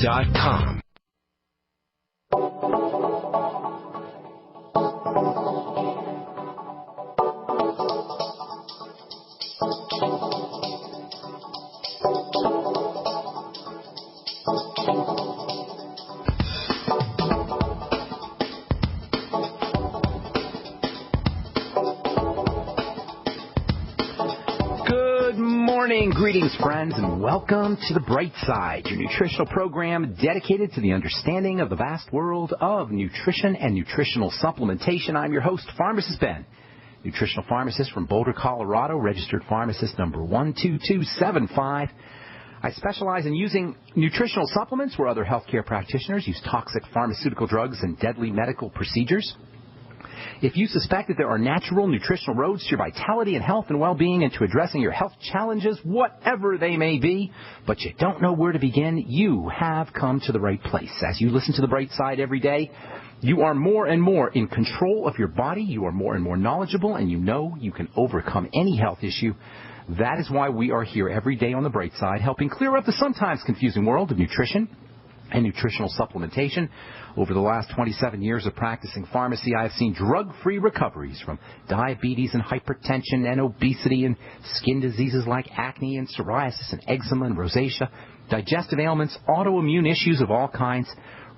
BrightSideBen.com. Greetings, friends, and welcome to the Bright Side, your nutritional program dedicated to the understanding of the vast world of nutrition and nutritional supplementation. I'm your host, Pharmacist Ben, nutritional pharmacist from Boulder, Colorado, registered pharmacist number 12275. I specialize in using nutritional supplements where other healthcare practitioners use toxic pharmaceutical drugs and deadly medical procedures. If you suspect that there are natural nutritional roads to your vitality and health and well-being and to addressing your health challenges, whatever they may be, but you don't know where to begin, you have come to the right place. As you listen to the Bright Side every day, you are more and more in control of your body, you are more and more knowledgeable, and you know you can overcome any health issue. That is why we are here every day on the Bright Side, helping clear up the sometimes confusing world of nutrition and nutritional supplementation. Over the last 27 years of practicing pharmacy, I have seen drug-free recoveries from diabetes and hypertension and obesity and skin diseases like acne and psoriasis and eczema and rosacea, digestive ailments, autoimmune issues of all kinds,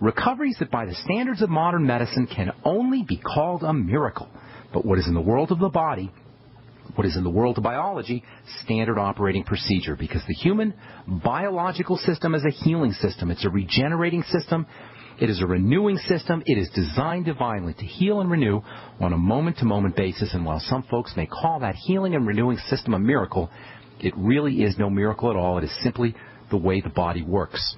recoveries that by the standards of modern medicine can only be called a miracle. But what is in the world of the body, what is in the world of biology, standard operating procedure, because the human biological system is a healing system. It's a regenerating system. It is a renewing system. It is designed divinely to heal and renew on a moment-to-moment basis. And while some folks may call that healing and renewing system a miracle, it really is no miracle at all. It is simply the way the body works.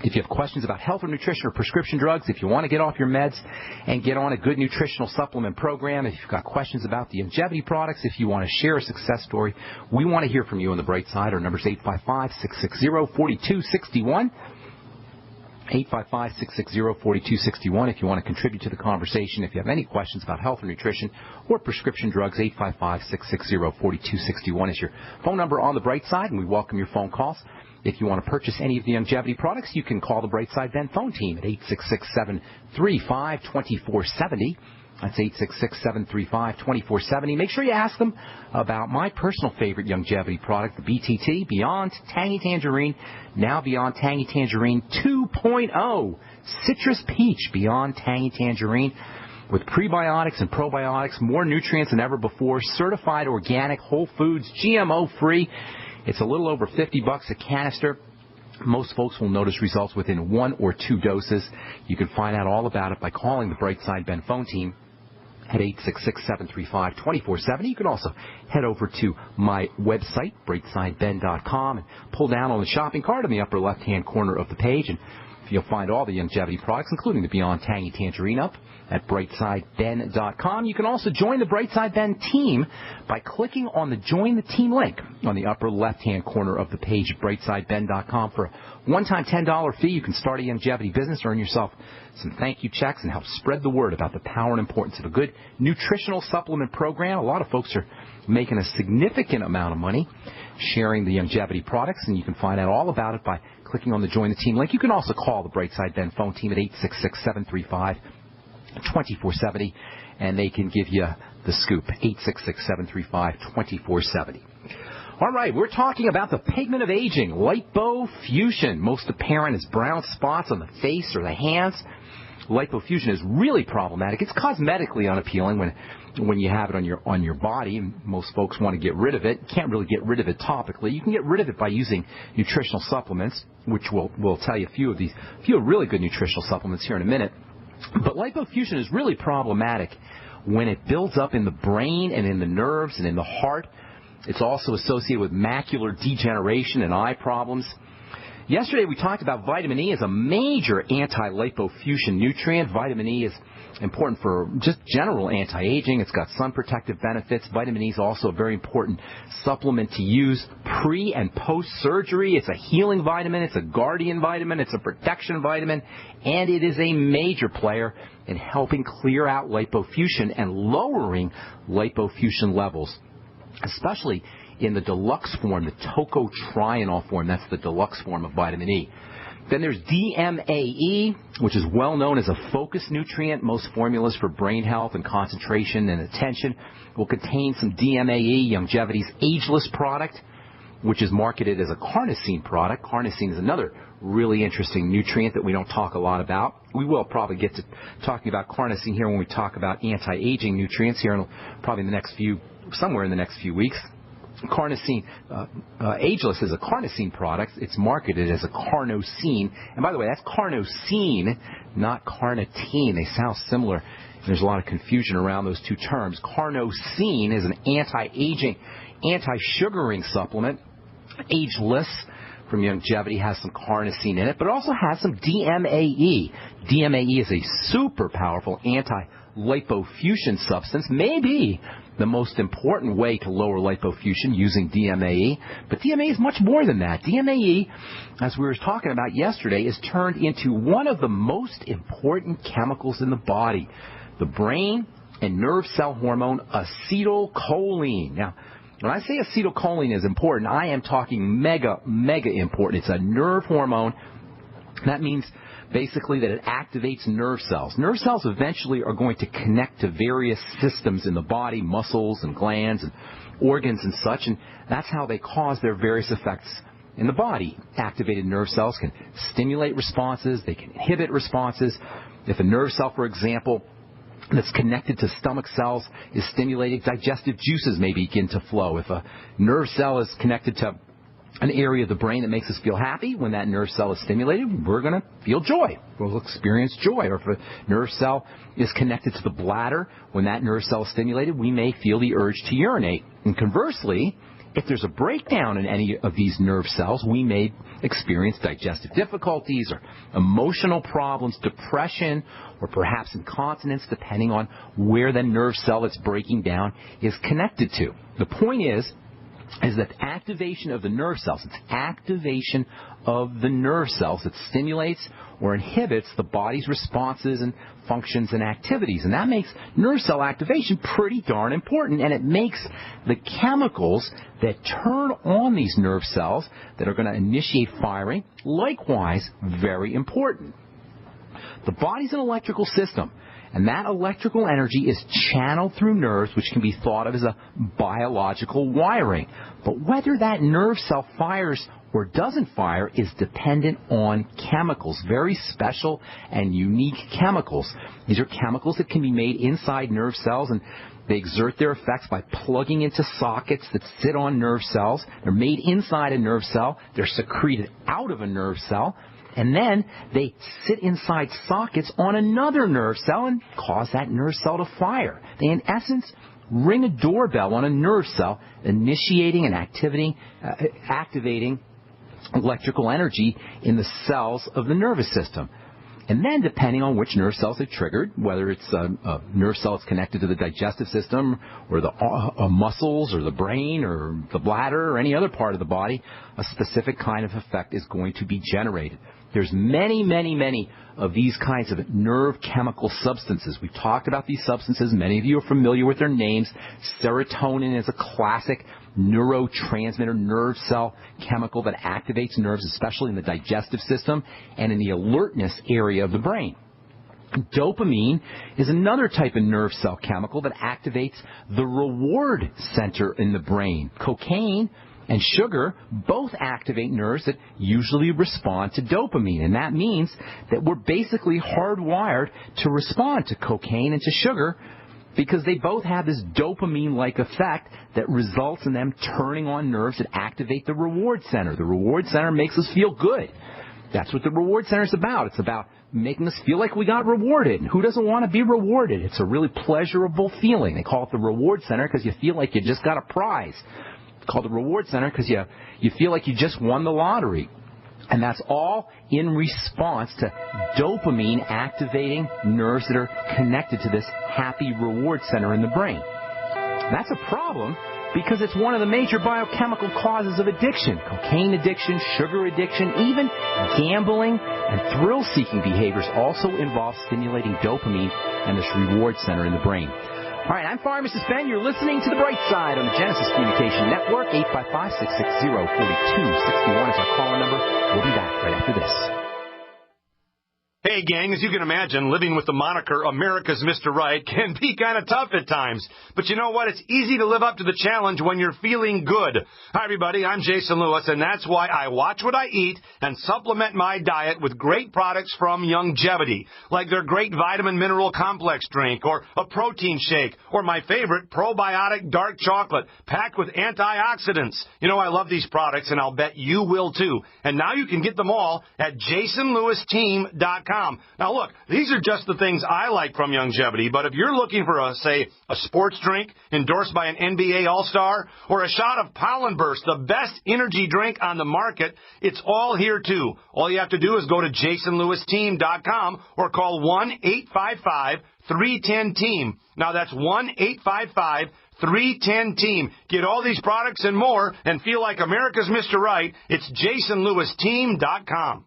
If you have questions about health or nutrition or prescription drugs, if you want to get off your meds and get on a good nutritional supplement program, if you've got questions about the longevity products, if you want to share a success story, we want to hear from you on the Bright Side. Our number is 855-660-4261. 855-660-4261. If you want to contribute to the conversation, if you have any questions about health or nutrition or prescription drugs, 855-660-4261 is your phone number on the Bright Side, and we welcome your phone calls. If you want to purchase any of the longevity products, you can call the Brightside Ben phone team at 866-735-2470. That's 866-735-2470. Make sure you ask them about my personal favorite longevity product, the BTT, Beyond Tangy Tangerine, now Beyond Tangy Tangerine 2.0. Citrus Peach Beyond Tangy Tangerine with prebiotics and probiotics, more nutrients than ever before, certified organic, whole foods, GMO-free. It's a little over $50 a canister. Most folks will notice results within 1 or 2 doses. You can find out all about it by calling the Brightside Ben phone team at 866-735-2470. You can also head over to my website, BrightSideBen.com, and pull down on the shopping cart in the upper left-hand corner of the page, and you'll find all the longevity products, including the Beyond Tangy Tangerine, up at BrightSideBen.com. You can also join the Brightside Ben team by clicking on the Join the Team link on the upper left-hand corner of the page at BrightSideBen.com. For a one-time $10 fee, you can start a longevity business, earn yourself some thank you checks, and help spread the word about the power and importance of a good nutritional supplement program. A lot of folks are making a significant amount of money sharing the longevity products, and you can find out all about it by clicking on the Join the Team link. You can also call the Brightside Ben phone team at 866-735-2470, and they can give you the scoop, 866-735-2470. All right, we're talking about the pigment of aging, lipofusion. Most apparent as brown spots on the face or the hands. Lipofusion is really problematic. It's cosmetically unappealing when you have it on your body. Most folks want to get rid of it. Can't really get rid of it topically. You can get rid of it by using nutritional supplements, which we'll tell you a few really good nutritional supplements here in a minute. But lipofusion is really problematic when it builds up in the brain and in the nerves and in the heart. It's also associated with macular degeneration and eye problems. Yesterday we talked about vitamin E as a major anti-lipofusion nutrient. Vitamin E is important for just general anti-aging. It's got sun protective benefits. Vitamin E is also a very important supplement to use pre- and post-surgery. It's a healing vitamin. It's a guardian vitamin. It's a protection vitamin. And it is a major player in helping clear out lipofusion and lowering lipofusion levels, especially in the deluxe form, the tocotrienol form. That's the deluxe form of vitamin E. Then there's DMAE, which is well known as a focus nutrient. Most formulas for brain health and concentration and attention will contain some DMAE, Longevity's ageless product, which is marketed as a carnosine product. Carnosine is another really interesting nutrient that we don't talk a lot about. We will probably get to talking about carnosine here when we talk about anti-aging nutrients here probably somewhere in the next few weeks. Carnosine, ageless is a carnosine product. It's marketed as a carnosine. And by the way, that's carnosine, not carnitine. They sound similar. There's a lot of confusion around those two terms. Carnosine is an anti-aging, anti-sugaring supplement. Ageless from Longevity has some carnosine in it, but it also has some DMAE. DMAE is a super powerful anti-lipofuscin substance, maybe the most important way to lower lipofuscin using DMAE. But DMAE is much more than that. DMAE, as we were talking about yesterday, is turned into one of the most important chemicals in the body, the brain and nerve cell hormone acetylcholine. Now, when I say acetylcholine is important, I am talking mega important. It's a nerve hormone. That means basically that it activates nerve cells. Nerve cells eventually are going to connect to various systems in the body, muscles and glands and organs and such, and that's how they cause their various effects in the body. Activated nerve cells can stimulate responses. They can inhibit responses. If a nerve cell, for example, that's connected to stomach cells is stimulated, digestive juices may begin to flow. If a nerve cell is connected to an area of the brain that makes us feel happy, when that nerve cell is stimulated, we're going to feel joy. We'll experience joy. Or if a nerve cell is connected to the bladder, when that nerve cell is stimulated, we may feel the urge to urinate. And conversely, if there's a breakdown in any of these nerve cells, we may experience digestive difficulties or emotional problems, depression, or perhaps incontinence, depending on where the nerve cell that's breaking down is connected to. The point is that activation of the nerve cells, it's activation of the nerve cells that stimulates or inhibits the body's responses and functions and activities. And that makes nerve cell activation pretty darn important, and it makes the chemicals that turn on these nerve cells that are going to initiate firing, likewise, very important. The body's an electrical system, and that electrical energy is channeled through nerves, which can be thought of as a biological wiring. But whether that nerve cell fires or doesn't fire is dependent on chemicals, very special and unique chemicals. These are chemicals that can be made inside nerve cells, and they exert their effects by plugging into sockets that sit on nerve cells. They're made inside a nerve cell. They're secreted out of a nerve cell. And then they sit inside sockets on another nerve cell and cause that nerve cell to fire. They, in essence, ring a doorbell on a nerve cell, initiating and activating electrical energy in the cells of the nervous system. And then, depending on which nerve cells they triggered, whether it's a nerve cell that's connected to the digestive system or the muscles or the brain or the bladder or any other part of the body, a specific kind of effect is going to be generated. There's many of these kinds of nerve chemical substances. We've talked about these substances. Many of you are familiar with their names. Serotonin is a classic neurotransmitter, nerve cell chemical that activates nerves, especially in the digestive system and in the alertness area of the brain. Dopamine is another type of nerve cell chemical that activates the reward center in the brain. Cocaine and sugar both activate nerves that usually respond to dopamine, and that means that we're basically hardwired to respond to cocaine and to sugar because they both have this dopamine-like effect that results in them turning on nerves that activate the reward center. The reward center makes us feel good. That's what the reward center is about. It's about making us feel like we got rewarded. And who doesn't want to be rewarded? It's a really pleasurable feeling. They call it the reward center because you feel like you just got a prize. It's called the reward center because you feel like you just won the lottery. And that's all in response to dopamine activating nerves that are connected to this happy reward center in the brain. That's a problem because it's one of the major biochemical causes of addiction. Cocaine addiction, sugar addiction, even gambling and thrill-seeking behaviors also involve stimulating dopamine and this reward center in the brain. All right, I'm Pharmacist Ben. You're listening to The Brightside on the Genesis Communication Network. 855-660-4261 is our caller number. We'll be back right after this. Hey, gang, as you can imagine, living with the moniker America's Mr. Right can be kind of tough at times. But you know what? It's easy to live up to the challenge when you're feeling good. Hi, everybody. I'm Jason Lewis, and that's why I watch what I eat and supplement my diet with great products from Youngevity, like their great vitamin mineral complex drink or a protein shake or my favorite probiotic dark chocolate packed with antioxidants. You know, I love these products, and I'll bet you will, too. And now you can get them all at jasonlewisteam.com. Now, look, these are just the things I like from Youngevity, but if you're looking for, a sports drink endorsed by an NBA All-Star or a shot of Pollen Burst, the best energy drink on the market, it's all here, too. All you have to do is go to jasonlewisteam.com or call 1-855-310-TEAM. Now, that's 1-855-310-TEAM. Get all these products and more and feel like America's Mr. Right. It's jasonlewisteam.com.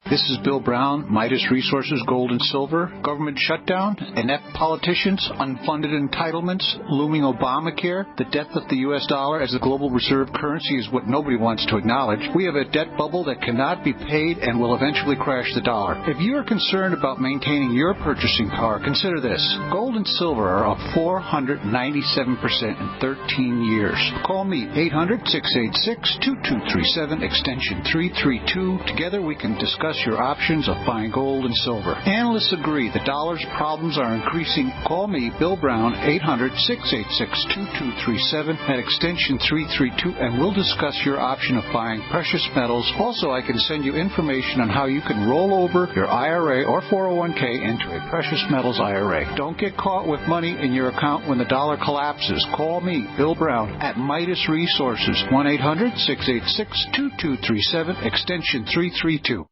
This is Bill Brown, Midas Resources, Gold and Silver, government shutdown, inept politicians, unfunded entitlements, looming Obamacare, the death of the U.S. dollar as the global reserve currency is what nobody wants to acknowledge. We have a debt bubble that cannot be paid and will eventually crash the dollar. If you are concerned about maintaining your purchasing power, consider this. Gold and silver are up 497% in 13 years. Call me, 800-686-2237, extension 332. Together we can discuss your options of buying gold and silver. Analysts agree the dollar's problems are increasing. Call me, Bill Brown, 800-686-2237 at extension 332, and we'll discuss your option of buying precious metals. Also, I can send you information on how you can roll over your IRA or 401k into a precious metals IRA. Don't get caught with money in your account when the dollar collapses. Call me, Bill Brown, at Midas Resources, 1-800-686-2237, extension 332.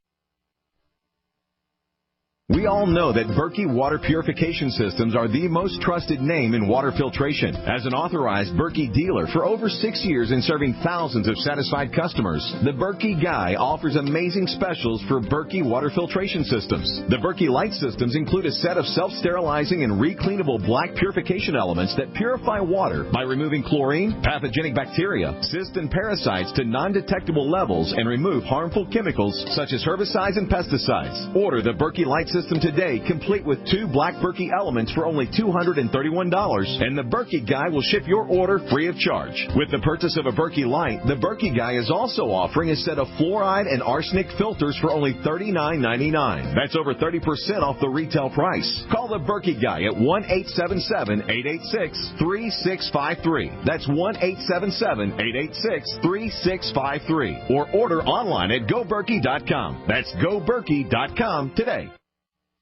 We all know that Berkey Water Purification Systems are the most trusted name in water filtration. As an authorized Berkey dealer for over 6 years and serving thousands of satisfied customers, the Berkey Guy offers amazing specials for Berkey Water Filtration Systems. The Berkey Light Systems include a set of self-sterilizing and recleanable black purification elements that purify water by removing chlorine, pathogenic bacteria, cysts, and parasites to non-detectable levels and remove harmful chemicals such as herbicides and pesticides. Order the Berkey Light System today, complete with 2 black Berkey elements for only $231, and the Berkey Guy will ship your order free of charge. With the purchase of a Berkey Light, the Berkey Guy is also offering a set of fluoride and arsenic filters for only $39.99. That's over 30% off the retail price. Call the Berkey Guy at 1-877-886-3653. That's 1-877-886-3653. Or order online at GoBerkey.com. That's GoBerkey.com today.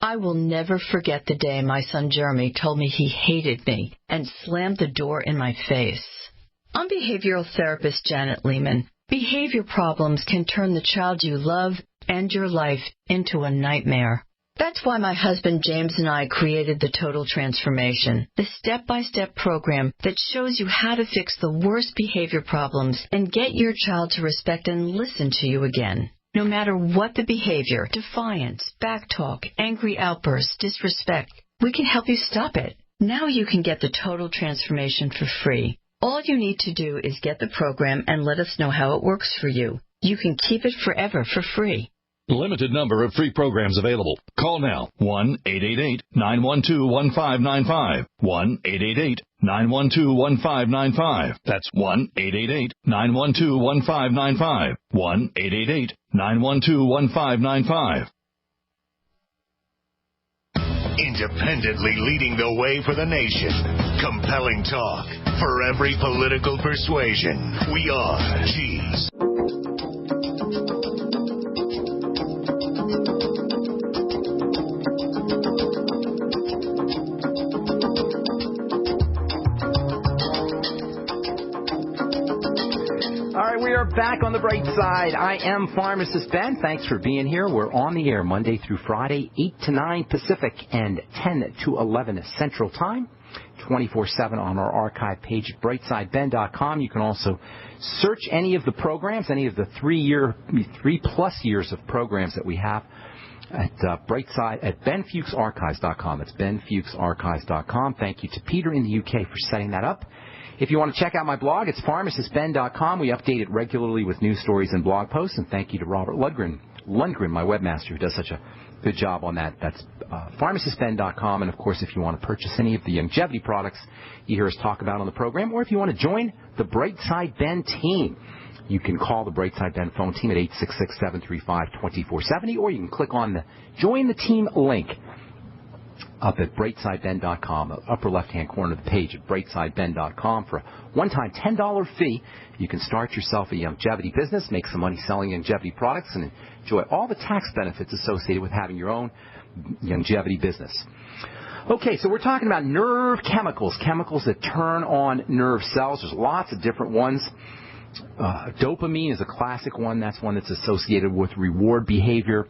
I will never forget the day my son Jeremy told me he hated me and slammed the door in my face. I'm behavioral therapist Janet Lehman. Behavior problems can turn the child you love and your life into a nightmare. That's why my husband James and I created the Total Transformation, the step-by-step program that shows you how to fix the worst behavior problems and get your child to respect and listen to you again. No matter what the behavior, defiance, backtalk, angry outbursts, disrespect, we can help you stop it. Now you can get the Total Transformation for free. All you need to do is get the program and let us know how it works for you. You can keep it forever for free. Limited number of free programs available. Call now, 1-888-912-1595. 1-888-912-1595. That's 1-888-912-1595. 1-888-912-1595. Independently leading the way for the nation. Compelling talk for every political persuasion. We are G's. We are back on the bright side. I am Pharmacist Ben. Thanks for being here. We're on the air Monday through Friday, 8 to 9 Pacific and 10 to 11 Central Time, 24/7 on our archive page at brightsideben.com. You can also search any of the programs, any of the 3+ years of programs that we have at Brightside at benfuchsarchives.com. It's benfuchsarchives.com. Thank you to Peter in the UK for setting that up. If you want to check out my blog, it's pharmacistben.com. We update it regularly with news stories and blog posts. And thank you to Robert Lundgren Lundgren, my webmaster, who does such a good job on that. That's pharmacistben.com. And, of course, if you want to purchase any of the longevity products you hear us talk about on the program, or if you want to join the Brightside Ben team, you can call the Brightside Ben phone team at 866-735-2470, or you can click on the Join the Team link up at brightsideben.com, the upper left-hand corner of the page at brightsideben.com. For a one-time $10 fee, you can start yourself a longevity business, make some money selling longevity products, and enjoy all the tax benefits associated with having your own longevity business. Okay, so we're talking about nerve chemicals, chemicals that turn on nerve cells. There's lots of different ones. Dopamine is a classic one. That's one that's associated with reward behavior.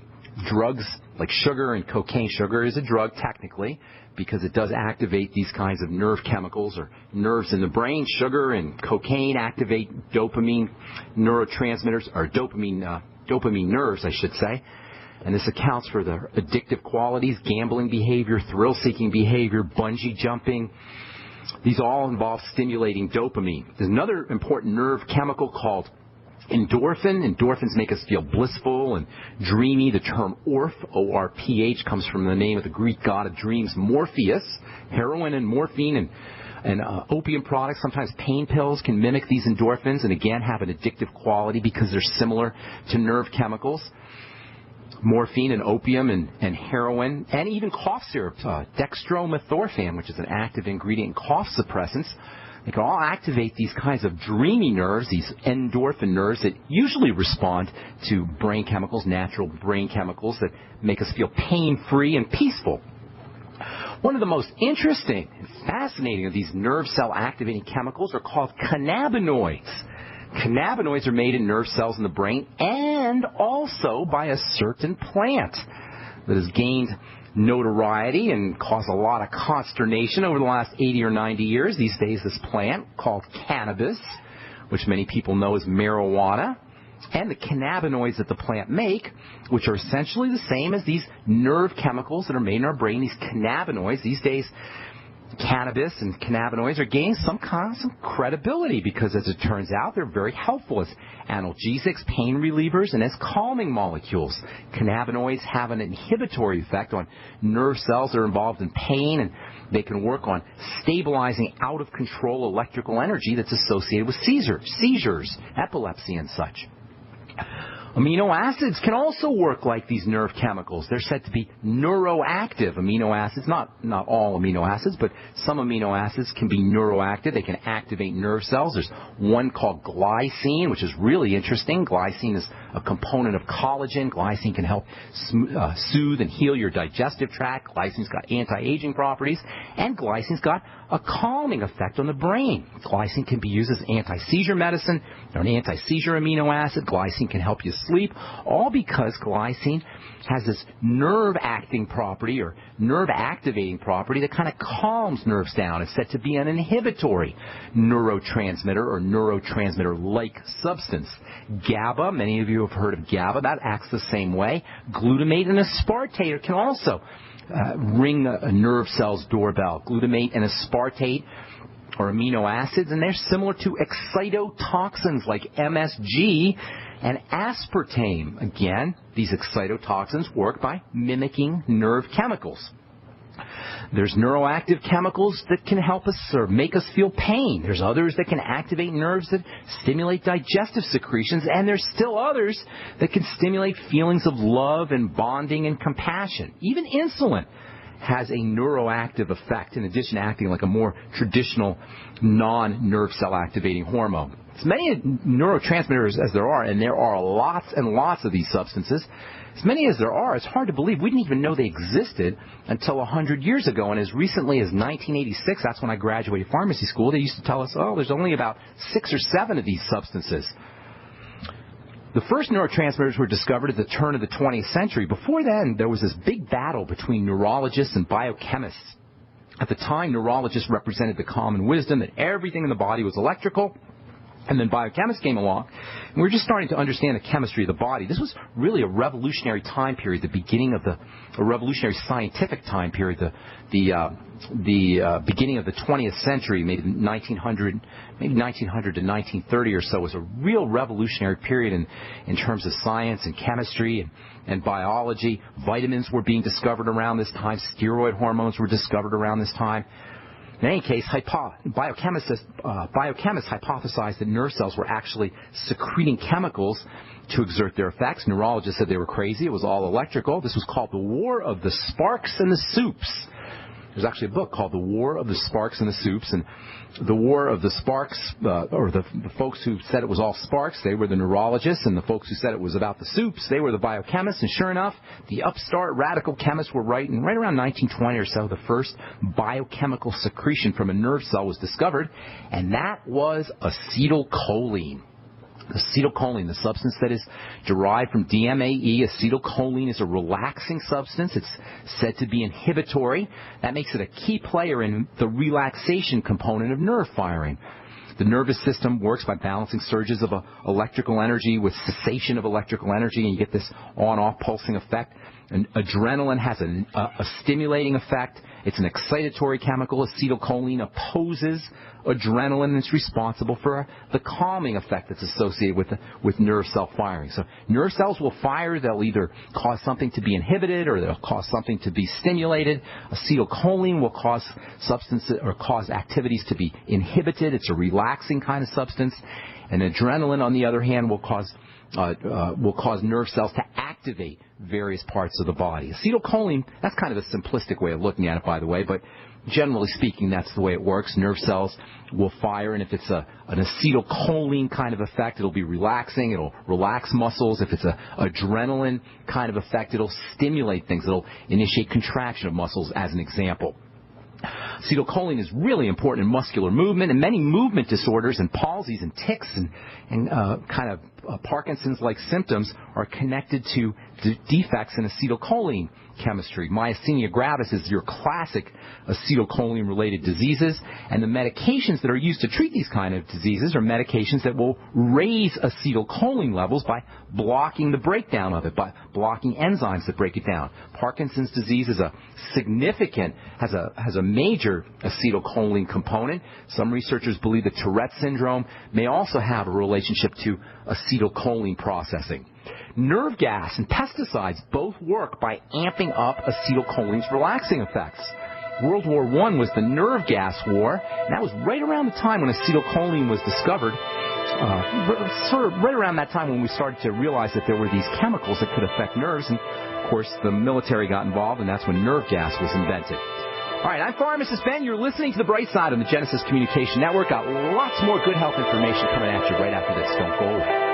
Drugs like sugar and cocaine. Sugar is a drug technically because it does activate these kinds of nerve chemicals or nerves in the brain. Sugar and cocaine activate dopamine neurotransmitters, or dopamine nerves, I should say. And this accounts for the addictive qualities, gambling behavior, thrill-seeking behavior, bungee jumping. These all involve stimulating dopamine. There's another important nerve chemical called endorphin. Endorphins make us feel blissful and dreamy. The term orph, O-R-P-H, comes from the name of the Greek god of dreams, Morpheus. Heroin and morphine and opium products, sometimes pain pills, can mimic these endorphins and, again, have an addictive quality because they're similar to nerve chemicals. Morphine and opium and heroin, and even cough syrups, dextromethorphan, which is an active ingredient in cough suppressants. They can all activate these kinds of dreamy nerves, these endorphin nerves that usually respond to brain chemicals, natural brain chemicals that make us feel pain-free and peaceful. One of the most interesting and fascinating of these nerve cell activating chemicals are called cannabinoids. Cannabinoids are made in nerve cells in the brain and also by a certain plant that has gained notoriety and caused a lot of consternation over the last 80 or 90 years. These days, this plant called cannabis, which many people know as marijuana, and the cannabinoids that the plant make, which are essentially the same as these nerve chemicals that are made in our brain, these cannabinoids. These days, cannabis and cannabinoids are gaining some credibility because, as it turns out, they're very helpful as analgesics, pain relievers, and as calming molecules. Cannabinoids have an inhibitory effect on nerve cells that are involved in pain, and they can work on stabilizing out-of-control electrical energy that's associated with seizures, epilepsy, and such. Amino acids can also work like these nerve chemicals. They're said to be neuroactive amino acids. Not all amino acids, but some amino acids can be neuroactive. They can activate nerve cells. There's one called glycine, which is really interesting. Glycine is a component of collagen. Glycine can help soothe and heal your digestive tract. Glycine's got anti-aging properties. And glycine's got a calming effect on the brain. Glycine can be used as anti-seizure medicine or an anti-seizure amino acid. Glycine can help you sleep, all because glycine has this nerve-acting property or nerve-activating property that kind of calms nerves down. It's said to be an inhibitory neurotransmitter or neurotransmitter-like substance. GABA, many of you have heard of GABA, that acts the same way. Glutamate and aspartate can also ring a nerve cell's doorbell. Glutamate and aspartate are amino acids, and they're similar to excitotoxins like MSG and aspartame. Again, these excitotoxins work by mimicking nerve chemicals. There's neuroactive chemicals that can help us or make us feel pain. There's others that can activate nerves that stimulate digestive secretions, and there's still others that can stimulate feelings of love and bonding and compassion. Even insulin has a neuroactive effect in addition to acting like a more traditional non-nerve cell activating hormone. As many neurotransmitters as there are, and there are lots and lots of these substances, as many as there are, it's hard to believe we didn't even know they existed until 100 years ago. And as recently as 1986, that's when I graduated pharmacy school, they used to tell us, oh, there's only about 6 or 7 of these substances. The first neurotransmitters were discovered at the turn of the 20th century. Before then, there was this big battle between neurologists and biochemists. At the time, neurologists represented the common wisdom that everything in the body was electrical, And then biochemists came along, and we were just starting to understand the chemistry of the body. This was really a revolutionary time period, the beginning of a revolutionary scientific time period, the beginning of the 20th century, maybe 1900 to 1930 or so, was a real revolutionary period in terms of science and chemistry and biology. Vitamins were being discovered around this time. Steroid hormones were discovered around this time. In any case, biochemists hypothesized that nerve cells were actually secreting chemicals to exert their effects. Neurologists said they were crazy. It was all electrical. This was called the War of the Sparks and the Soups. There's actually a book called The War of the Sparks and the Soups, and the War of the Sparks, or the folks who said it was all sparks, they were the neurologists, and the folks who said it was about the soups, they were the biochemists. And sure enough, the upstart radical chemists were right, and right around 1920 or so, the first biochemical secretion from a nerve cell was discovered, and that was acetylcholine. Acetylcholine, the substance that is derived from DMAE. Acetylcholine is a relaxing substance. It's said to be inhibitory. That makes it a key player in the relaxation component of nerve firing. The nervous system works by balancing surges of electrical energy with cessation of electrical energy, and you get this on-off pulsing effect. And adrenaline has a stimulating effect. It's an excitatory chemical. Acetylcholine opposes adrenaline, and it's responsible for the calming effect that's associated with nerve cell firing. So nerve cells will fire. They'll either cause something to be inhibited or they'll cause something to be stimulated. Acetylcholine will cause substances or cause activities to be inhibited. It's a relaxing kind of substance. And adrenaline, on the other hand, will cause nerve cells to activate various parts of the body. Acetylcholine, that's kind of a simplistic way of looking at it, by the way, but generally speaking, that's the way it works. Nerve cells will fire, and if it's an acetylcholine kind of effect, it'll be relaxing. It'll relax muscles. If it's an adrenaline kind of effect, it'll stimulate things. It'll initiate contraction of muscles, as an example. Acetylcholine is really important in muscular movement, and many movement disorders and palsies and tics and kind of Parkinson's-like symptoms are connected to defects in acetylcholine chemistry. Myasthenia gravis is your classic acetylcholine-related diseases, and the medications that are used to treat these kind of diseases are medications that will raise acetylcholine levels by blocking the breakdown of it, by blocking enzymes that break it down. Parkinson's disease is has a major acetylcholine component. Some researchers believe that Tourette syndrome may also have a relationship to acetylcholine processing. Nerve gas and pesticides both work by amping up acetylcholine's relaxing effects. World War I was the nerve gas war, and that was right around the time when acetylcholine was discovered, sort of right around that time when we started to realize that there were these chemicals that could affect nerves, and of course the military got involved, and that's when nerve gas was invented. All right, I'm Pharmacist Ben. You're listening to The Bright Side on the Genesis Communication Network. Got lots more good health information coming at you right after this. Don't go away.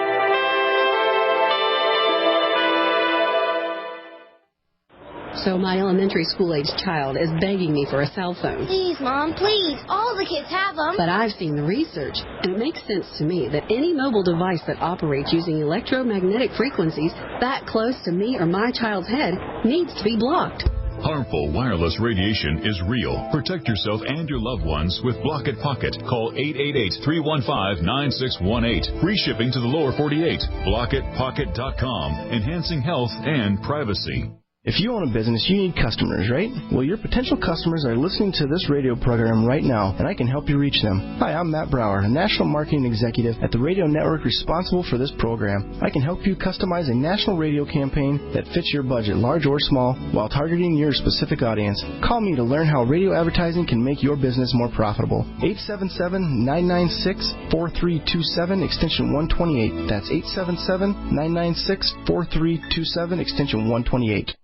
So my elementary school-age child is begging me for a cell phone. Please, Mom, please. All the kids have them. But I've seen the research, and it makes sense to me that any mobile device that operates using electromagnetic frequencies that close to me or my child's head needs to be blocked. Harmful wireless radiation is real. Protect yourself and your loved ones with Block It Pocket. Call 888-315-9618. Free shipping to the lower 48. BlockItPocket.com. Enhancing health and privacy. If you own a business, you need customers, right? Well, your potential customers are listening to this radio program right now, and I can help you reach them. Hi, I'm Matt Brower, a national marketing executive at the radio network responsible for this program. I can help you customize a national radio campaign that fits your budget, large or small, while targeting your specific audience. Call me to learn how radio advertising can make your business more profitable. 877-996-4327, extension 128. That's 877-996-4327, extension 128.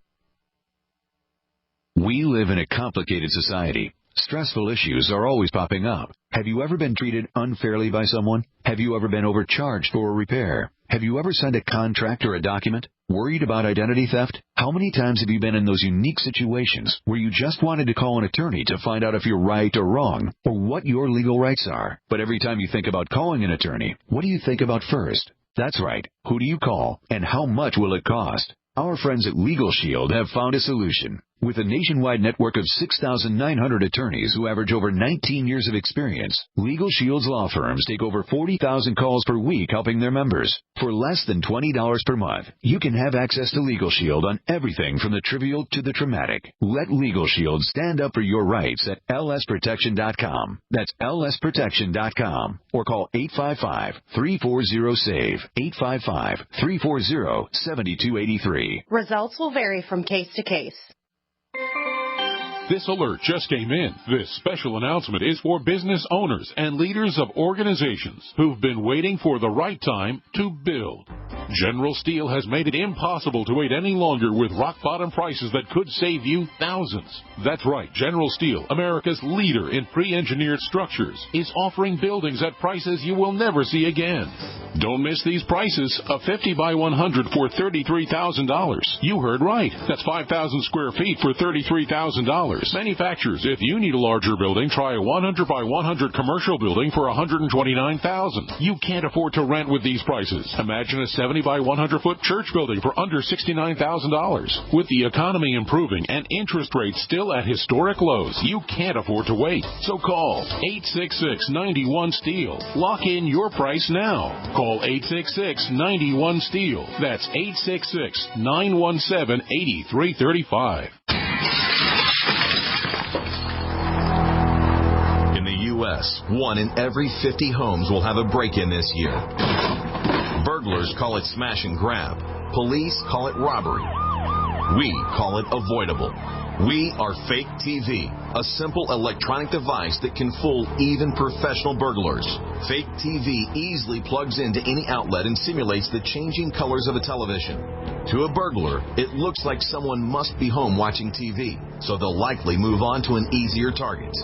We live in a complicated society. Stressful issues are always popping up. Have you ever been treated unfairly by someone? Have you ever been overcharged for a repair? Have you ever signed a contract or a document? Worried about identity theft? How many times have you been in those unique situations where you just wanted to call an attorney to find out if you're right or wrong, or what your legal rights are? But every time you think about calling an attorney, what do you think about first? That's right. Who do you call, and how much will it cost? Our friends at Legal Shield have found a solution. With a nationwide network of 6,900 attorneys who average over 19 years of experience, Legal Shield's law firms take over 40,000 calls per week helping their members. For less than $20 per month, you can have access to Legal Shield on everything from the trivial to the traumatic. Let Legal Shield stand up for your rights at lsprotection.com. That's lsprotection.com. Or call 855-340-SAVE. 855-340-7283. Results will vary from case to case. This alert just came in. This special announcement is for business owners and leaders of organizations who've been waiting for the right time to build. General Steel has made it impossible to wait any longer with rock-bottom prices that could save you thousands. That's right. General Steel, America's leader in pre-engineered structures, is offering buildings at prices you will never see again. Don't miss these prices. A 50 by 100 for $33,000. You heard right. That's 5,000 square feet for $33,000. Manufacturers, if you need a larger building, try a 100 by 100 commercial building for $129,000. You can't afford to rent with these prices. Imagine a 70 by 100 foot church building for under $69,000. With the economy improving and interest rates still at historic lows, you can't afford to wait. So call 866-91-STEEL. Lock in your price now. Call 866-91-STEEL. That's 866-917-8335. In the U.S., 1 in every 50 homes will have a break-in this year. Burglars call it smash and grab. Police call it robbery. We call it avoidable. We are Fake TV, a simple electronic device that can fool even professional burglars. Fake TV easily plugs into any outlet and simulates the changing colors of a television. To a burglar, it looks like someone must be home watching TV, so they'll likely move on to an easier target.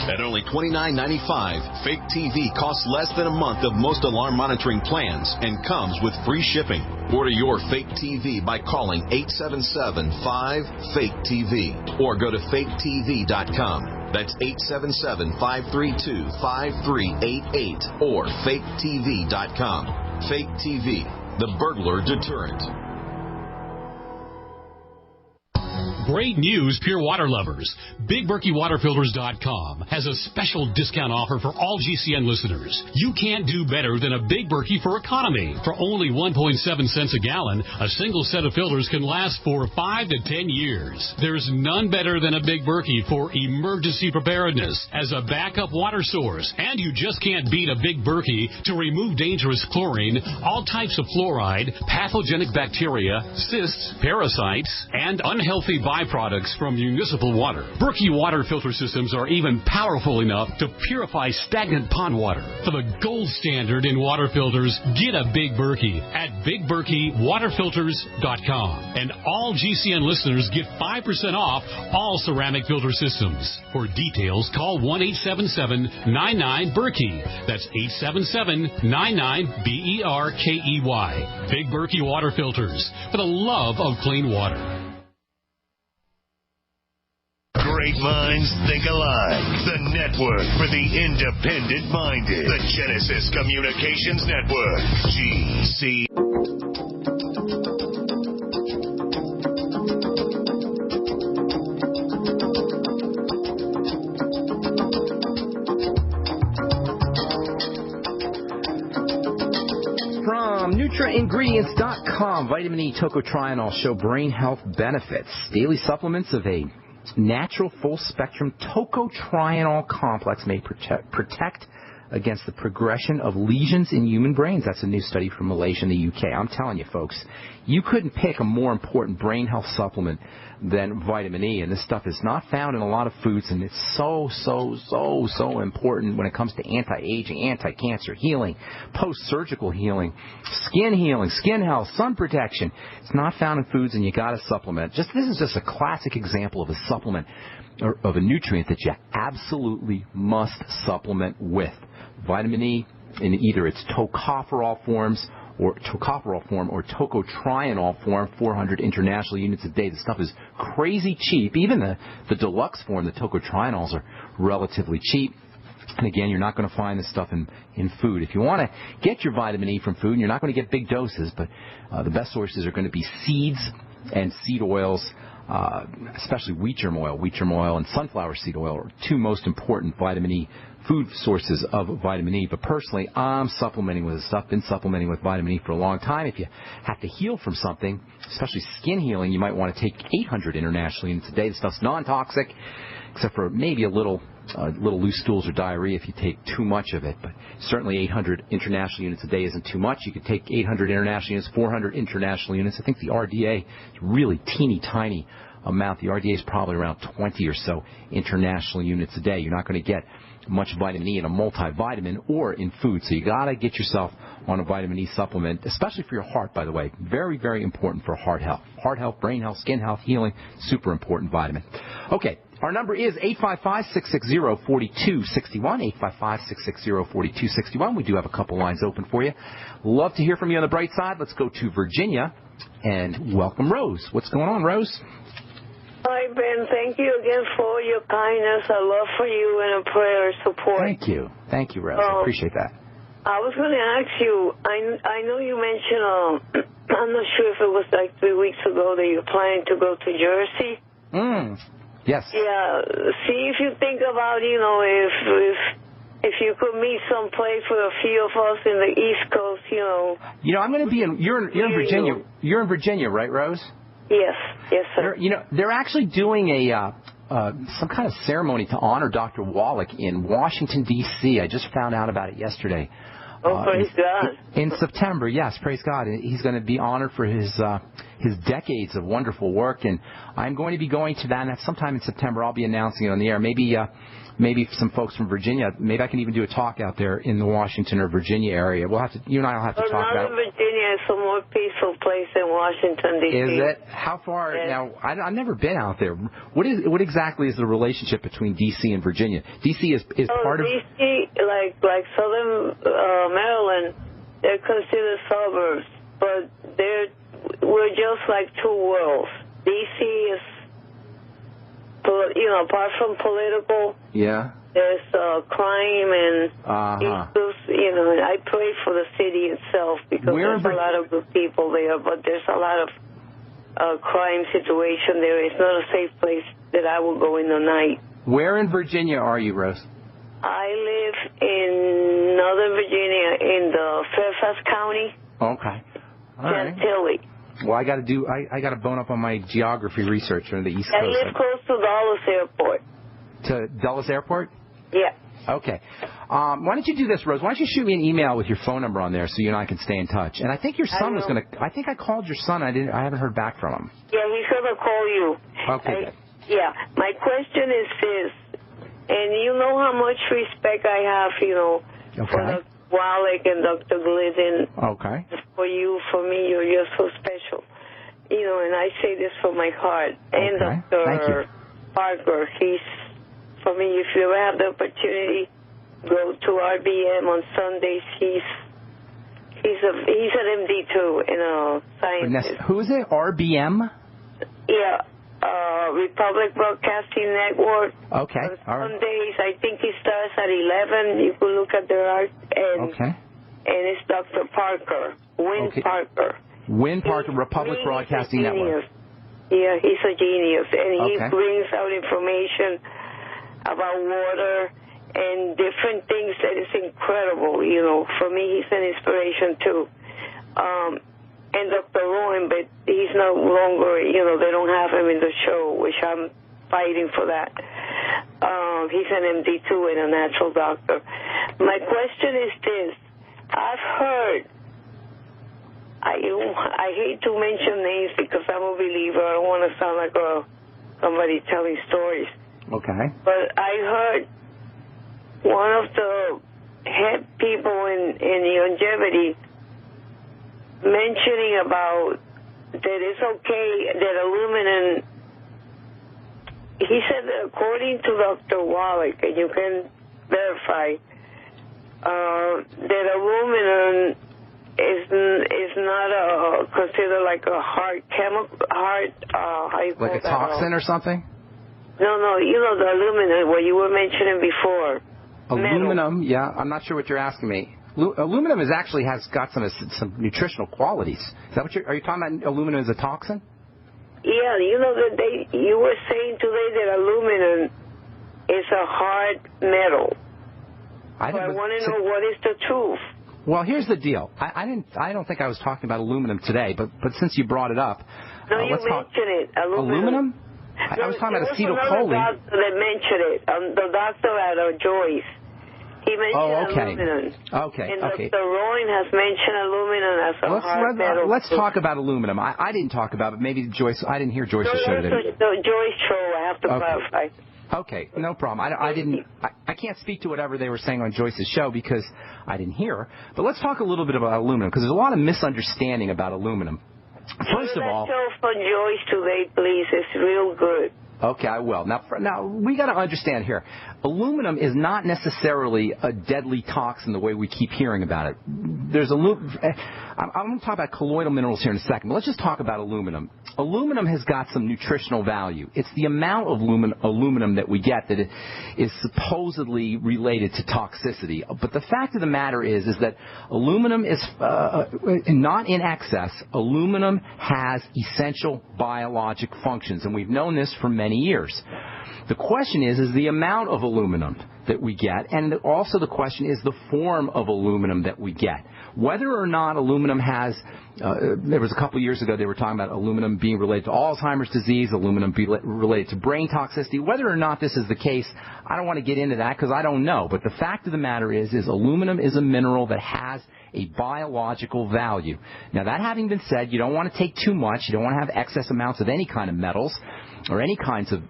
At only $29.95, Fake TV costs less than a month of most alarm monitoring plans and comes with free shipping. Order your Fake TV by calling 877-5-FAKE-TV or go to faketv.com. That's 877-532-5388 or faketv.com. Fake TV, the burglar deterrent. Great news, pure water lovers. BigBerkeyWaterFilters.com has a special discount offer for all GCN listeners. You can't do better than a Big Berkey for economy. For only 1.7 cents a gallon, a single set of filters can last for 5 to 10 years. There's none better than a Big Berkey for emergency preparedness as a backup water source. And you just can't beat a Big Berkey to remove dangerous chlorine, all types of fluoride, pathogenic bacteria, cysts, parasites, and unhealthy byproducts from municipal water. Berkey water filter systems are even powerful enough to purify stagnant pond water. For the gold standard in water filters, get a Big Berkey at BigBerkeyWaterFilters.com. And all GCN listeners get 5% off all ceramic filter systems. For details, call 1-877-99-BERKEY. That's 877-99-BERKEY. Big Berkey Water Filters, for the love of clean water. Great minds think alike. The network for the independent-minded. The Genesis Communications Network. GC. From NutraIngredients.com, vitamin E tocotrienol show brain health benefits. Daily supplements of a natural full-spectrum tocotrienol complex may protect against the progression of lesions in human brains. That's a new study from Malaysia and the UK. I'm telling you, folks, you couldn't pick a more important brain health supplement than vitamin E, and this stuff is not found in a lot of foods, and it's so important when it comes to anti-aging, anti-cancer healing, post-surgical healing, skin health, sun protection. It's not found in foods, and you got to supplement. This is just a classic example of a supplement or of a nutrient that you absolutely must supplement with. Vitamin E in either its tocopherol form or tocotrienol form, 400 international units a day. The stuff is crazy cheap. Even the deluxe form, the tocotrienols, are relatively cheap. And again, you're not going to find this stuff in food. If you want to get your vitamin E from food, you're not going to get big doses, but the best sources are going to be seeds and seed oils. especially wheat germ oil. Wheat germ oil and sunflower seed oil are two most important vitamin E food sources of vitamin E. But personally, I'm supplementing with this stuff. Been supplementing with vitamin E for a long time. If you have to heal from something, especially skin healing, you might want to take 800 international units a day. This stuff's non-toxic, except for maybe a little loose stools or diarrhea if you take too much of it. But certainly 800 international units a day isn't too much. You could take 800 international units, 400 international units. I think the RDA is really teeny tiny amount. The RDA is probably around 20 or so international units a day. You're not going to get much vitamin E in a multivitamin or in food. So you got to get yourself on a vitamin E supplement, especially for your heart, by the way. Very, very important for heart health. Heart health, brain health, skin health, healing, super important vitamin. Okay, our number is 855-660-4261, 855-660-4261. We do have a couple lines open for you. Love to hear from you on the bright side. Let's go to Virginia and welcome Rose. What's going on, Rose? Hi, Ben. Thank you again for your kindness, a love for you, and a prayer support. Thank you. Thank you, Rose. I appreciate that. I was going to ask you, I know you mentioned, I'm not sure if it was like 3 weeks ago that you're planning to go to Jersey. Yes. Yeah. See if you think about, if you could meet someplace for a few of us in the East Coast, I'm going to be in, you're in Virginia. You're in Virginia, right, Rose? Yes, sir. They're actually doing some kind of ceremony to honor Dr. Wallach in Washington, D.C. I just found out about it yesterday. Oh, praise God. In September, yes, praise God. He's going to be honored for his decades of wonderful work, and I'm going to be going to that. And sometime in September, I'll be announcing it on the air. Maybe some folks from Virginia. Maybe I can even do a talk out there in the Washington or Virginia area. You and I will have to talk about it. Virginia is a more peaceful place than Washington, D.C. Is it? How far? Yes. Now, I've never been out there. What exactly is the relationship between D.C. and Virginia? D.C. is part of... D.C., like Southern Maryland, they're considered suburbs, but we're just like two worlds. D.C. is, apart from political... Yeah. There's crime and issues, and I pray for the city itself because there's a lot of good people there, but there's a lot of crime situation there. It's not a safe place that I will go in the night. Where in Virginia are you, Rose? I live in Northern Virginia in the Fairfax County. Okay. All right. Chantilly. Well, I got to bone up on my geography research on the East Coast. I live close to Dulles Airport. To Dulles Airport? Yeah. Okay. Why don't you do this, Rose? Why don't you shoot me an email with your phone number on there so you and I can stay in touch? And I think your son was going to... I think I called your son. I haven't heard back from him. Yeah, he's going to call you. Okay. Yeah. My question is this, and you know how much respect I have, for Dr. Wallach and Dr. Glidden. Okay. For you, for me, you're just so special. And I say this from my heart. And Dr. Parker, for me, if you ever have the opportunity, go to RBM on Sundays. He's an MD too, scientist. Who is it? RBM? Yeah, Republic Broadcasting Network. Okay. On Sundays, I think he starts at 11. You can look at their art. And it's Dr. Parker, Win Parker. Win Parker, Republic Broadcasting Network. Yeah, he's a genius, and he brings out information about water and different things that is incredible. For me, he's an inspiration too. And Dr. Rowan, but he's no longer, they don't have him in the show, which I'm fighting for that. He's an MD too and a natural doctor. My question is this. I've heard, I hate to mention names because I'm a believer. I don't want to sound like somebody telling stories. Okay. But I heard one of the head people in longevity mentioning about that it's okay that aluminum, he said that according to Dr. Wallach, and you can verify, that aluminum is not considered like a hard chemical, like a toxin or something? No, the aluminum, what you were mentioning before. Aluminum, yeah. I'm not sure what you're asking me. Aluminum has got some nutritional qualities. Is that what are you talking about? Aluminum as a toxin? Yeah, you know that you were saying today that aluminum is a hard metal. I want to know what is the truth. Well, here's the deal. I don't think I was talking about aluminum today, but since you brought it up, no, you mentioned it. Aluminum? I was talking about acetylcholine. There was another doctor that mentioned it. The doctor at Joyce. He mentioned aluminum. Okay. And Dr. Rowan has mentioned aluminum as a hard metal. Let's talk about aluminum. I didn't talk about it. Maybe Joyce. I didn't hear Joyce's show today. Joyce show. I have to clarify. Okay, no problem. I can't speak to whatever they were saying on Joyce's show because I didn't hear. But let's talk a little bit about aluminum because there's a lot of misunderstanding about aluminum. First of all, show from Joyce today, please. It's real good. Okay, I will. Now we got to understand here. Aluminum is not necessarily a deadly toxin the way we keep hearing about it. I'm going to talk about colloidal minerals here in a second, but let's just talk about aluminum. Aluminum has got some nutritional value. It's the amount of aluminum that we get that is supposedly related to toxicity. But the fact of the matter is that aluminum is not in excess. Aluminum has essential biologic functions, and we've known this for many years. The question is the amount of aluminum that we get, and also the question is the form of aluminum that we get. Whether or not aluminum has, there was a couple years ago they were talking about aluminum being related to Alzheimer's disease, aluminum being related to brain toxicity. Whether or not this is the case, I don't want to get into that because I don't know. But the fact of the matter is aluminum is a mineral that has a biological value. Now, that having been said, you don't want to take too much. You don't want to have excess amounts of any kind of metals or any kinds of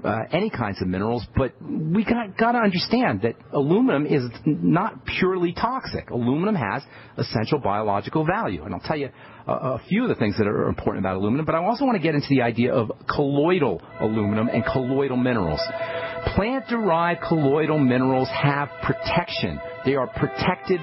minerals. But we got to understand that aluminum is not purely toxic. Aluminum has essential biological value, and I'll tell you a few of the things that are important about aluminum. But I also want to get into the idea of colloidal aluminum and colloidal minerals. Plant-derived colloidal minerals have protection. They are protected.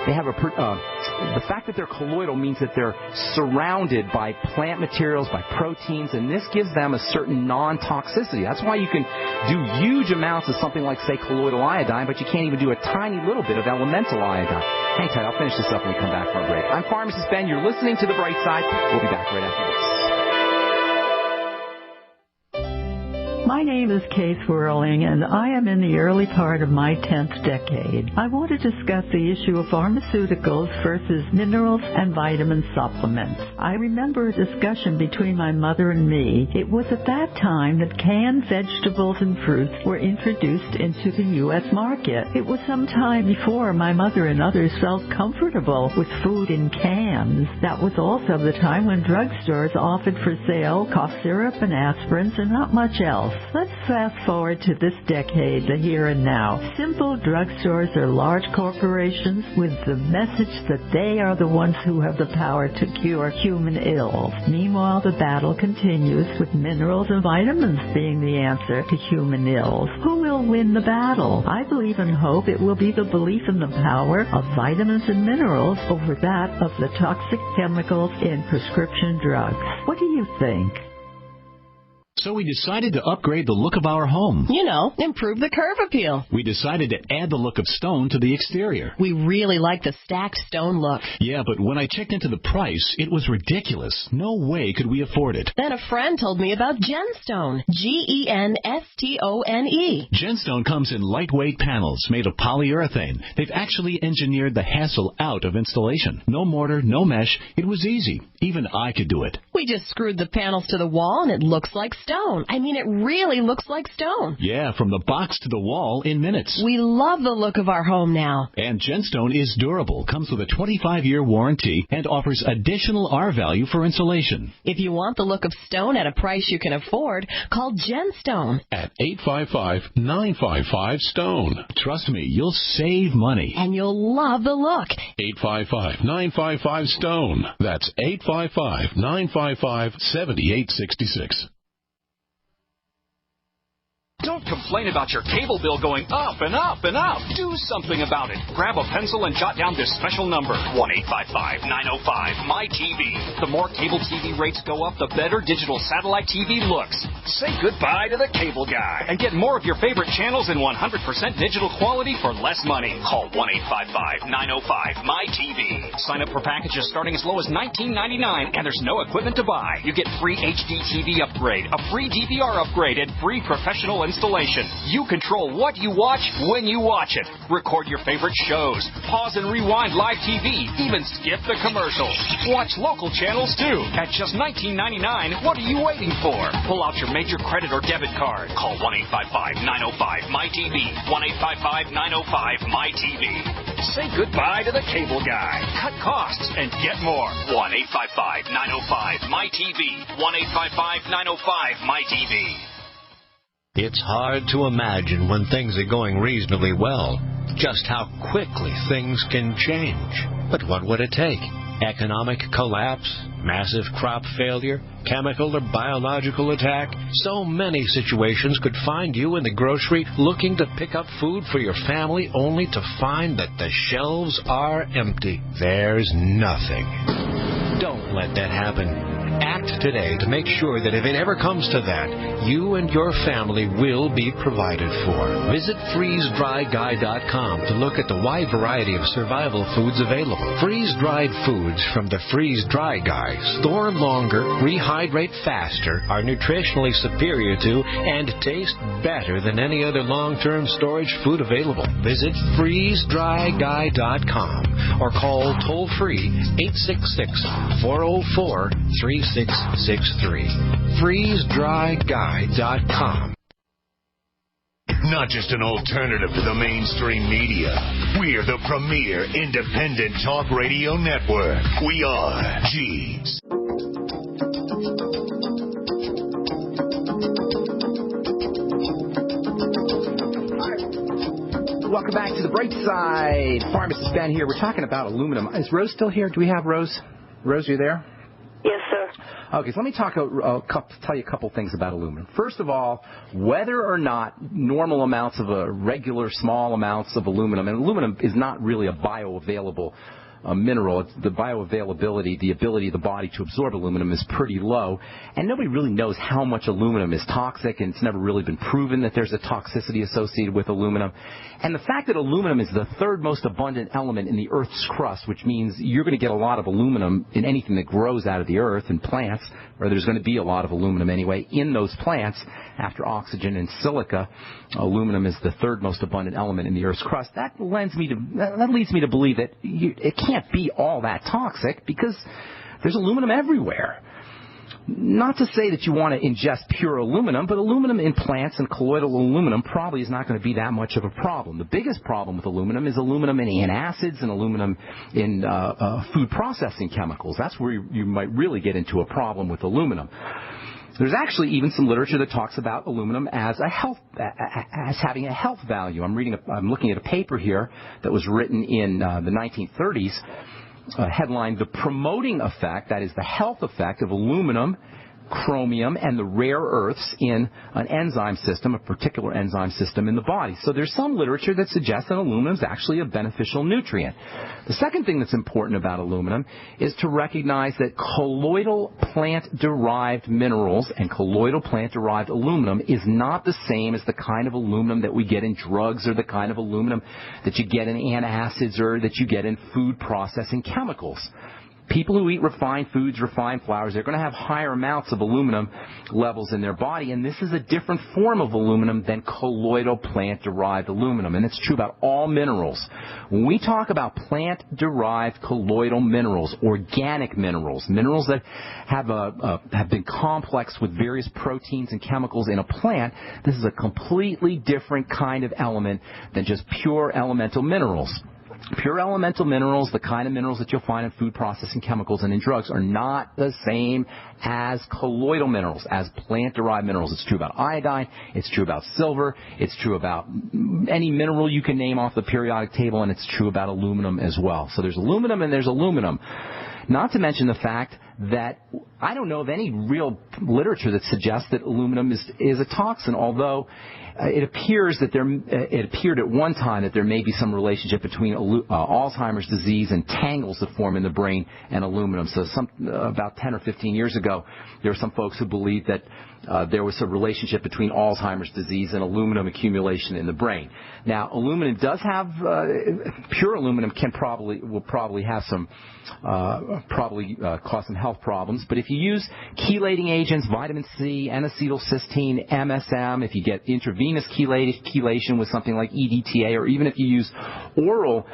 They have the fact that they're colloidal means that they're surrounded by plant materials, by proteins, and this gives them a certain non-toxicity. That's why you can do huge amounts of something like, say, colloidal iodine, but you can't even do a tiny little bit of elemental iodine. Hang tight. I'll finish this up when we come back from a break. I'm Pharmacist Ben. You're listening to The Brightside. We'll be back right after this. My name is Kay Swirling, and I am in the early part of my 10th decade. I want to discuss the issue of pharmaceuticals versus minerals and vitamin supplements. I remember a discussion between my mother and me. It was at that time that canned vegetables and fruits were introduced into the U.S. market. It was some time before my mother and others felt comfortable with food in cans. That was also the time when drugstores offered for sale cough syrup and aspirins and not much else. Let's fast forward to this decade, the here and now. Simple drugstores are large corporations with the message that they are the ones who have the power to cure human ills. Meanwhile, the battle continues with minerals and vitamins being the answer to human ills. Who will win the battle? I believe and hope it will be the belief in the power of vitamins and minerals over that of the toxic chemicals in prescription drugs. What do you think? So we decided to upgrade the look of our home. You know, improve the curve appeal. We decided to add the look of stone to the exterior. We really like the stacked stone look. Yeah, but when I checked into the price, it was ridiculous. No way could we afford it. Then a friend told me about Genstone. Genstone. Genstone comes in lightweight panels made of polyurethane. They've actually engineered the hassle out of installation. No mortar, no mesh. It was easy. Even I could do it. We just screwed the panels to the wall and it looks like stone. I mean, it really looks like stone. Yeah, from the box to the wall in minutes. We love the look of our home now. And Genstone is durable, comes with a 25-year warranty, and offers additional R-value for insulation. If you want the look of stone at a price you can afford, call Genstone. At 855-955-STONE. Trust me, you'll save money. And you'll love the look. 855-955-STONE. That's 855-955-7866. Don't come complain about your cable bill going up and up and up. Do something about it. Grab a pencil and jot down this special number, 1-855-905-MY-TV. The more cable TV rates go up, the better digital satellite TV looks. Say goodbye to the cable guy and get more of your favorite channels in 100% digital quality for less money. Call 1-855-905-MY-TV. Sign up for packages starting as low as $19.99, and there's no equipment to buy. You get free HD TV upgrade, a free DVR upgrade, and free professional installation. You control what you watch when you watch it. Record your favorite shows. Pause and rewind live TV. Even skip the commercials. Watch local channels too. At just $19.99, what are you waiting for? Pull out your major credit or debit card. Call 1-855-905-MY-TV. 1-855-905-MY-TV. Say goodbye to the cable guy. Cut costs and get more. 1-855-905-MY-TV. 1-855-905-MY-TV. It's hard to imagine when things are going reasonably well just how quickly things can change. But what would it take? Economic collapse? Massive crop failure? Chemical or biological attack? So many situations could find you in the grocery looking to pick up food for your family only to find that the shelves are empty. There's nothing. Don't let that happen. Act today to make sure that if it ever comes to that, you and your family will be provided for. Visit freezedryguy.com to look at the wide variety of survival foods available. Freeze-dried foods from the Freeze Dry Guy store longer, rehydrate faster, are nutritionally superior to, and taste better than any other long-term storage food available. Visit freezedryguy.com or call toll-free 866-404-3663. freezedryguy.com. Not just an alternative to the mainstream media. We're the premier independent talk radio network. We are G's. Welcome back to the Brightside. Pharmacist Ben here. We're talking about aluminum. Is Rose still here? Do we have Rose? Rose, you there? Yes, sir. Okay, so let me tell you a couple things about aluminum. First of all, whether or not normal amounts of regular small amounts of aluminum, and aluminum is not really a bioavailable mineral. It's the bioavailability, the ability of the body to absorb aluminum is pretty low, and nobody really knows how much aluminum is toxic, and it's never really been proven that there's a toxicity associated with aluminum. And the fact that aluminum is the third most abundant element in the Earth's crust, which means you're going to get a lot of aluminum in anything that grows out of the Earth and plants, or there's going to be a lot of aluminum anyway in those plants after oxygen and silica. Aluminum is the third most abundant element in the Earth's crust. That leads me to believe that it can't be all that toxic because there's aluminum everywhere. Not to say that you want to ingest pure aluminum, but aluminum in plants and colloidal aluminum probably is not going to be that much of a problem. The biggest problem with aluminum is aluminum in antacids and aluminum in food processing chemicals. That's where you might really get into a problem with aluminum. There's actually even some literature that talks about aluminum as having a health value. I'm looking at a paper here that was written in the 1930s. Headline, The Promoting Effect, that is the health effect of aluminum, chromium, and the rare earths in an enzyme system, a particular enzyme system in the body. So there's some literature that suggests that aluminum is actually a beneficial nutrient. The second thing that's important about aluminum is to recognize that colloidal plant-derived minerals and colloidal plant-derived aluminum is not the same as the kind of aluminum that we get in drugs or the kind of aluminum that you get in antacids or that you get in food processing chemicals. People who eat refined foods, refined flours, they're going to have higher amounts of aluminum levels in their body, and this is a different form of aluminum than colloidal plant-derived aluminum, and it's true about all minerals. When we talk about plant-derived colloidal minerals, organic minerals, minerals that have been complexed with various proteins and chemicals in a plant, this is a completely different kind of element than just pure elemental minerals. Pure elemental minerals, the kind of minerals that you'll find in food processing chemicals and in drugs, are not the same as colloidal minerals, as plant-derived minerals. It's true about iodine. It's true about silver. It's true about any mineral you can name off the periodic table, and it's true about aluminum as well. So there's aluminum and there's aluminum. Not to mention the fact that I don't know of any real literature that suggests that aluminum is a toxin, although it appeared at one time that there may be some relationship between Alzheimer's disease and tangles that form in the brain and aluminum. So about 10 or 15 years ago, there were some folks who believed that there was a relationship between Alzheimer's disease and aluminum accumulation in the brain. Now, aluminum does have pure aluminum will probably have some cause some health problems. But if you use chelating agents, vitamin C, N-acetylcysteine, MSM, if you get intravenous chelation with something like EDTA, or even if you use oral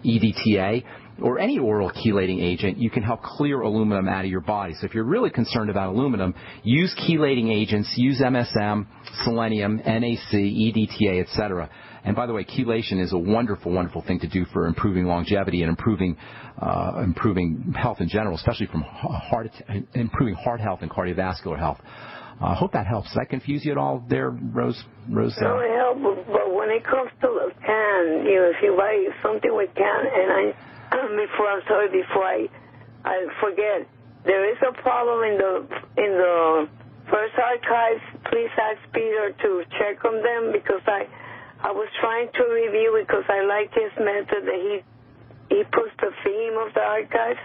EDTA, or any oral chelating agent, you can help clear aluminum out of your body. So if you're really concerned about aluminum, use chelating agents, use MSM, selenium, NAC, EDTA, etc. And by the way, chelation is a wonderful, wonderful thing to do for improving longevity and improving health in general, especially from improving heart health and cardiovascular health. I hope that helps. Did I confuse you at all there, Rose? No, it helps, but when it comes to the can, if you buy something with can, and before I forget, there is a problem in the first archives. Please ask Peter to check on them, because I was trying to review it because I like his method that he puts the theme of the archives,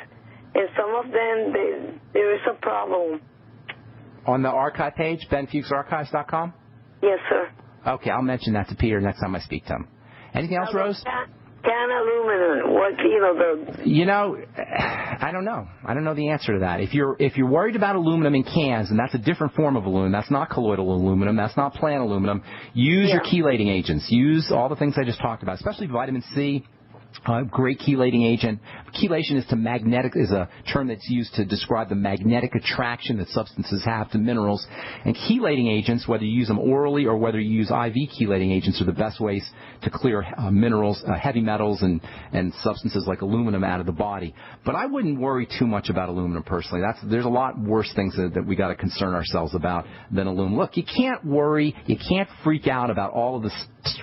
and some of them there is a problem. On the archive page, benfuchsarchives.com? Yes, sir. Okay, I'll mention that to Peter next time I speak to him. Anything else, Rose? Can aluminum, I don't know. I don't know the answer to that. If you're worried about aluminum in cans, and that's a different form of aluminum, that's not colloidal aluminum, that's not plant aluminum, use your chelating agents. Use all the things I just talked about, especially vitamin C. Great chelating agent. Chelation is a term that's used to describe the magnetic attraction that substances have to minerals. And chelating agents, whether you use them orally or whether you use IV chelating agents, are the best ways to clear minerals, heavy metals, and substances like aluminum out of the body. But I wouldn't worry too much about aluminum personally. There's a lot worse things that we got to concern ourselves about than aluminum. Look, you can't worry, you can't freak out about all of the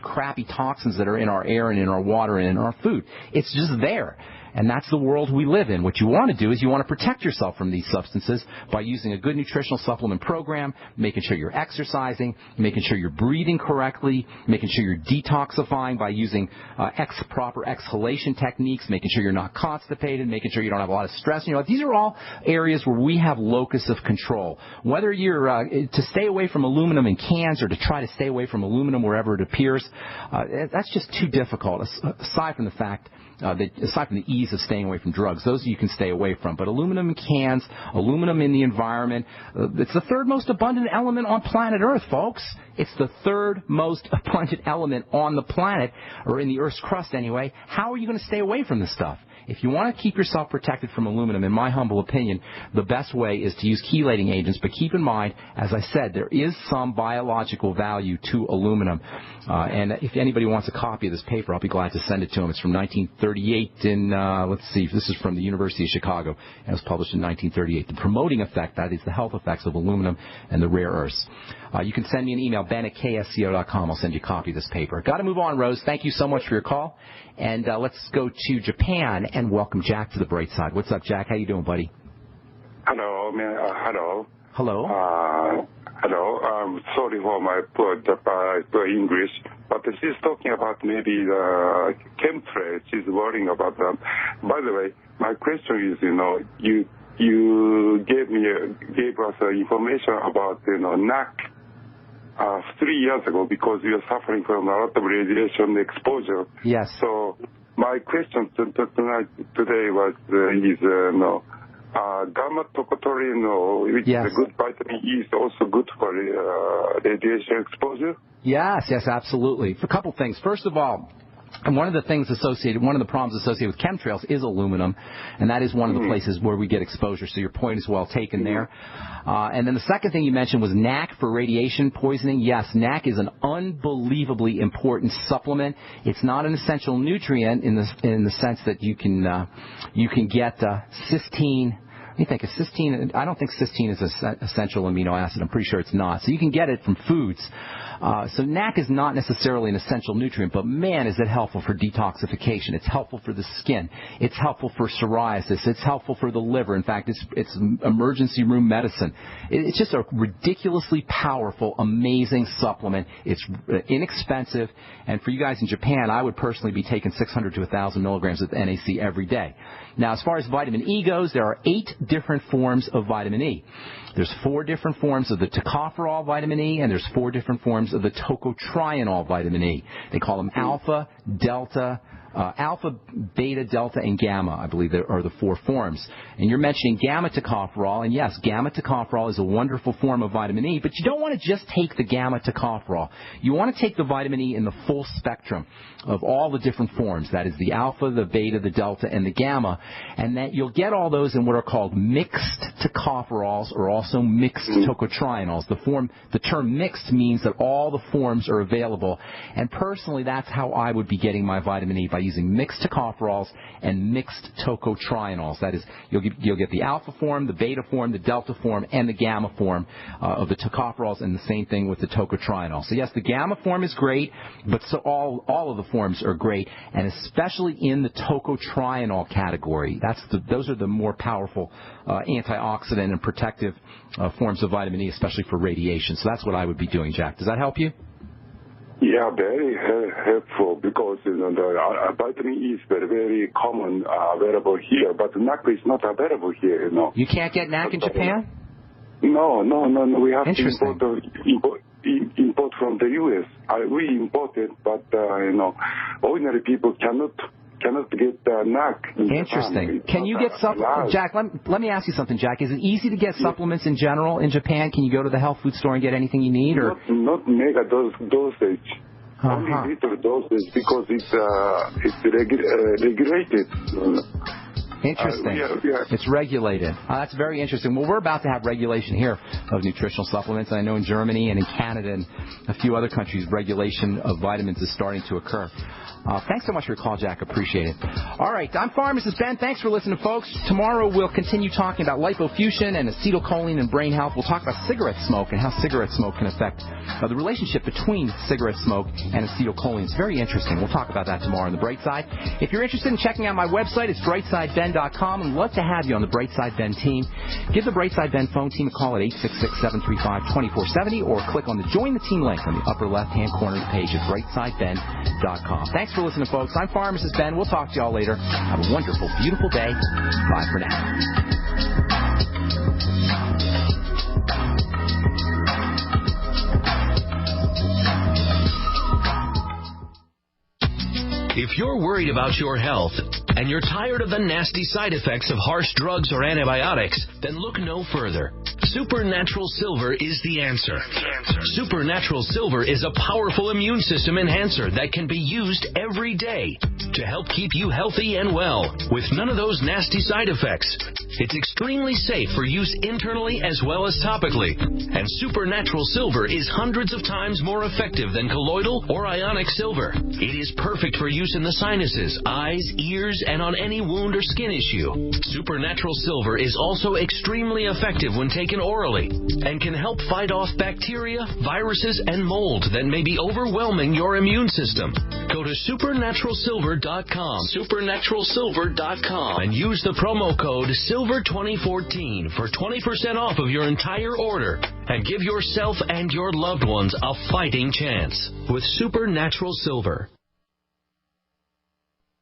crappy toxins that are in our air and in our water and in our food. It's just there. And that's the world we live in. What you want to do is you want to protect yourself from these substances by using a good nutritional supplement program, making sure you're exercising, making sure you're breathing correctly, making sure you're detoxifying by using proper exhalation techniques, making sure you're not constipated, making sure you don't have a lot of stress. These are all areas where we have locus of control. Whether you're to stay away from aluminum in cans or to try to stay away from aluminum wherever it appears, that's just too difficult, aside from the fact aside from the ease of staying away from drugs. Those you can stay away from. But aluminum in cans, aluminum in the environment, it's the third most abundant element on planet Earth, folks. It's the third most abundant element on the planet, or in the Earth's crust anyway. How are you going to stay away from this stuff? If you want to keep yourself protected from aluminum, in my humble opinion, the best way is to use chelating agents. But keep in mind, as I said, there is some biological value to aluminum. And if anybody wants a copy of this paper, I'll be glad to send it to them. It's from 1938 let's see, this is from the University of Chicago, and it was published in 1938. The promoting effect, that is the health effects of aluminum and the rare earths. You can send me an email, ben@ksco.com. I'll send you a copy of this paper. Got to move on, Rose. Thank you so much for your call. And let's go to Japan and welcome Jack to the Brightside. What's up, Jack? How you doing, buddy? Hello, hello. Hello. Hello. Sorry for my poor English, but she's talking about maybe the chemtrails. She's worrying about them. By the way, my question is, you gave us information about NAC 3 years ago because we are suffering from a lot of radiation exposure. Yes. So my question today was gamma tocotorine, which is a good vitamin E, is also good for radiation exposure? Yes, absolutely. A couple things. First of all, and one of the problems associated with chemtrails is aluminum, and that is one of the places where we get exposure. So your point is well taken there. And then the second thing you mentioned was NAC for radiation poisoning. Yes, NAC is an unbelievably important supplement. It's not an essential nutrient in the sense that you can get cysteine. You think of cysteine? I don't think cysteine is an essential amino acid. I'm pretty sure it's not. So you can get it from foods. So NAC is not necessarily an essential nutrient, but man, is it helpful for detoxification. It's helpful for the skin. It's helpful for psoriasis. It's helpful for the liver. In fact, it's emergency room medicine. It's just a ridiculously powerful, amazing supplement. It's inexpensive, and for you guys in Japan, I would personally be taking 600 to 1,000 milligrams of NAC every day. Now, as far as vitamin E goes, there are 8 different forms of vitamin E. There's 4 different forms of the tocopherol vitamin E, and there's 4 different forms of the tocotrienol vitamin E. They call them alpha, delta, alpha, beta, delta, and gamma, I believe, are the 4 forms. And you're mentioning gamma tocopherol, and yes, gamma tocopherol is a wonderful form of vitamin E, but you don't want to just take the gamma tocopherol. You want to take the vitamin E in the full spectrum of all the different forms. That is the alpha, the beta, the delta, and the gamma, and that you'll get all those in what are called mixed tocopherols or also mixed tocotrienols. The term mixed means that all the forms are available, and personally, that's how I would be getting my vitamin E, by using mixed tocopherols and mixed tocotrienols. That is, you'll get the alpha form, the beta form, the delta form, and the gamma form of the tocopherols, and the same thing with the tocotrienols. So yes, the gamma form is great, but so all of the forms are great, and especially in the tocotrienol category. Those are the more powerful antioxidant and protective forms of vitamin E, especially for radiation. So that's what I would be doing, Jack. Does that help you? Yeah, very helpful, because the vitamin E is very, very common, available here, but NAC is not available here, You can't get NAC in Japan? No. We have to import from the U.S. We import it, but, ordinary people cannot get NAC. Interesting. Can you get supplements? Jack, let me ask you something, Jack. Is it easy to get supplements in general in Japan? Can you go to the health food store and get anything you need? Or Not mega dosage. Only little dosage, because it's regulated. Interesting. It's regulated. That's very interesting. Well, we're about to have regulation here of nutritional supplements. I know in Germany and in Canada and a few other countries, regulation of vitamins is starting to occur. Thanks so much for your call, Jack. Appreciate it. All right, I'm Pharmacist Ben. Thanks for listening, folks. Tomorrow we'll continue talking about lipofuscin and acetylcholine and brain health. We'll talk about cigarette smoke and how cigarette smoke can affect the relationship between cigarette smoke and acetylcholine. It's very interesting. We'll talk about that tomorrow on the Brightside. If you're interested in checking out my website, it's brightsideben.com. I'd love to have you on the Brightside Ben team. Give the Brightside Ben phone team a call at 866-735-2470 or click on the Join the Team link on the upper left-hand corner of the page at brightsideben.com. Thanks for listening, folks. I'm Pharmacist Ben. We'll talk to y'all later. Have a wonderful, beautiful day. Bye for now. If you're worried about your health and you're tired of the nasty side effects of harsh drugs or antibiotics, then look no further. Supernatural Silver is the answer. Supernatural Silver is a powerful immune system enhancer that can be used every day to help keep you healthy and well with none of those nasty side effects. It's extremely safe for use internally as well as topically. And Supernatural Silver is hundreds of times more effective than colloidal or ionic silver. It is perfect for use in the sinuses, eyes, ears, and on any wound or skin issue. Supernatural Silver is also extremely effective when taken orally and can help fight off bacteria, viruses, and mold that may be overwhelming your immune system. Go to supernaturalsilver.com, supernaturalsilver.com, and use the promo code SILVER2014 for 20% off of your entire order and give yourself and your loved ones a fighting chance with Supernatural Silver.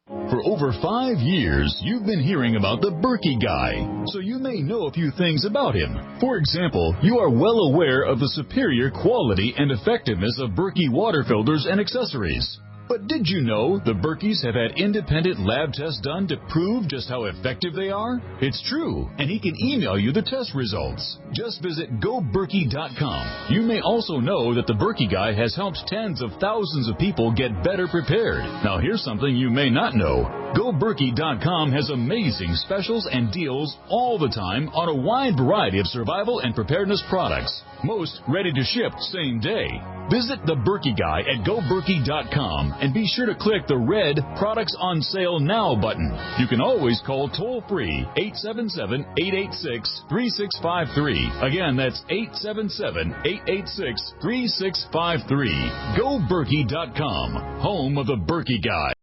For over 5 years, you've been hearing about the Berkey guy, so you may know a few things about him. For example, you are well aware of the superior quality and effectiveness of Berkey water filters and accessories. But did you know the Berkeys have had independent lab tests done to prove just how effective they are? It's true, and he can email you the test results. Just visit GoBerkey.com. You may also know that the Berkey Guy has helped tens of thousands of people get better prepared. Now here's something you may not know. GoBerkey.com has amazing specials and deals all the time on a wide variety of survival and preparedness products. Most ready to ship same day. Visit the Berkey Guy at GoBerkey.com and be sure to click the red Products on Sale Now button. You can always call toll-free 877-886-3653. Again, that's 877-886-3653. GoBerkey.com, home of the Berkey Guy.